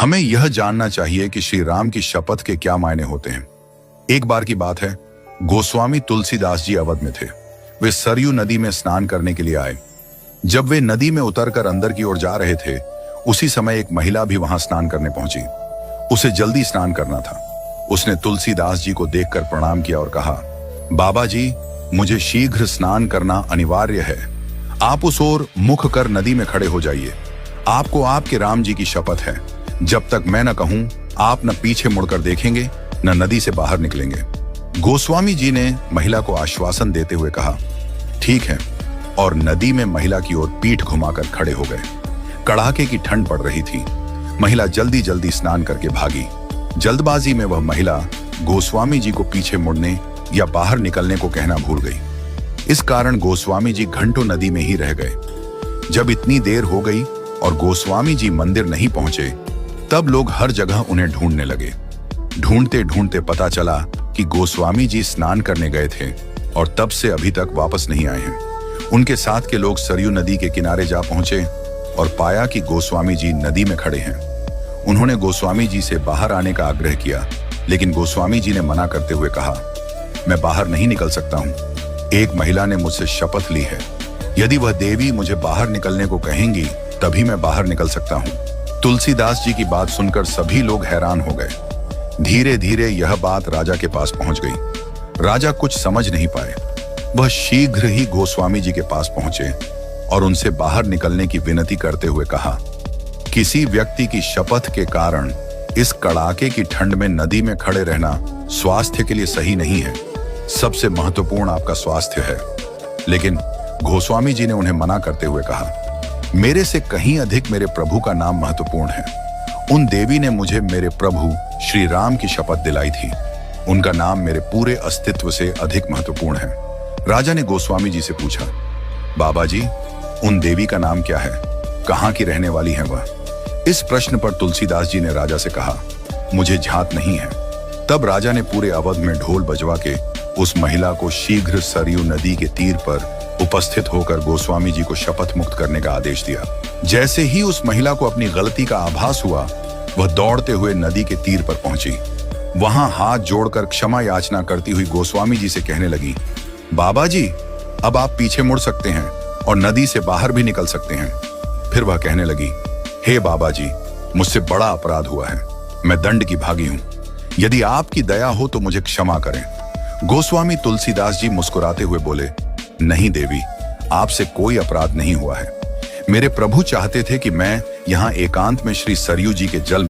हमें यह जानना चाहिए कि श्री राम की शपथ के क्या मायने होते हैं। एक बार की बात है, गोस्वामी तुलसीदास जी अवध में थे। वे सरयू नदी में स्नान करने के लिए आए। जब वे नदी में उतरकर अंदर की ओर जा रहे थे, उसी समय एक महिला भी वहां स्नान करने पहुंची। उसे जल्दी स्नान करना था। उसने तुलसीदास जी को देखकर प्रणाम किया और कहा, बाबा जी, मुझे शीघ्र स्नान करना अनिवार्य है। आप उस ओर मुख कर नदी में खड़े हो जाइए। आपको आपके राम जी की शपथ है, जब तक मैं न कहूं, आप न पीछे मुड़कर देखेंगे न नदी से बाहर निकलेंगे। गोस्वामी जी ने महिला को आश्वासन देते हुए कहा, ठीक है, और नदी में महिला की ओर पीठ घुमाकर खड़े हो गए। कड़ाके की ठंड पड़ रही थी। महिला जल्दी जल्दी स्नान करके भागी। जल्दबाजी में वह महिला गोस्वामी जी को पीछे मुड़ने या बाहर निकलने को कहना भूल गई। इस कारण गोस्वामी जी घंटों नदी में ही रह गए। जब इतनी देर हो गई और गोस्वामी जी मंदिर नहीं पहुंचे, तब लोग हर जगह उन्हें ढूंढने लगे। ढूंढते ढूंढते पता चला कि गोस्वामी जी स्नान करने गए थे और तब से अभी तक वापस नहीं आए हैं। उनके साथ के लोग सरयू नदी के किनारे जा पहुंचे और पाया कि गोस्वामी जी नदी में खड़े हैं। उन्होंने गोस्वामी जी से बाहर आने का आग्रह किया, लेकिन गोस्वामी जी ने मना करते हुए कहा, मैं बाहर नहीं निकल सकता हूं। एक महिला ने मुझसे शपथ ली है, यदि वह देवी मुझे बाहर निकलने को कहेंगी तभी मैं बाहर निकल सकता हूं। तुलसीदास जी की बात सुनकर सभी लोग हैरान हो गए। धीरे धीरे यह बात राजा के पास पहुंच गई। राजा कुछ समझ नहीं पाए। वह शीघ्र ही गोस्वामी जी के पास पहुंचे और उनसे बाहर निकलने की विनती करते हुए कहा, किसी व्यक्ति की शपथ के कारण इस कड़ाके की ठंड में नदी में खड़े रहना स्वास्थ्य के लिए सही नहीं है। सबसे महत्वपूर्ण आपका स्वास्थ्य है। लेकिन गोस्वामी जी ने उन्हें मना करते हुए कहा, मेरे से कहीं अधिक मेरे प्रभु का नाम महत्वपूर्ण है। उन देवी ने मुझे मेरे प्रभु श्री राम की शपथ दिलाई थी। उनका नाम मेरे पूरे अस्तित्व से अधिक महत्वपूर्ण है। राजा ने गोस्वामी जी से पूछा, बाबा जी, उन देवी का नाम क्या है? कहाँ की रहने वाली है वह? इस प्रश्न पर तुलसीदास जी ने राजा से कहा, मुझे ध्यात नहीं है। तब राजा ने पूरे अवध में ढोल बजवा के उस महिला को शीघ्र सरयू नदी के तीर पर उपस्थित होकर गोस्वामी जी को शपथ मुक्त करने का आदेश दिया। जैसे ही उस महिला को अपनी गलती का आभास हुआ, वह दौड़ते हुए नदी के तीर पर पहुंची। वहां हाथ जोड़कर क्षमा याचना करती हुई गोस्वामी जी से कहने लगी, बाबा जी, अब आप पीछे मुड़ सकते हैं और नदी से बाहर भी निकल सकते हैं। फिर वह कहने लगी, हे बाबा जी, मुझसे बड़ा अपराध हुआ है। मैं दंड की भागी हूं। यदि आपकी दया हो तो मुझे क्षमा करें। गोस्वामी तुलसीदास जी मुस्कुराते हुए बोले, नहीं देवी, आपसे कोई अपराध नहीं हुआ है। मेरे प्रभु चाहते थे कि मैं यहाँ एकांत में श्री सरयू जी के जल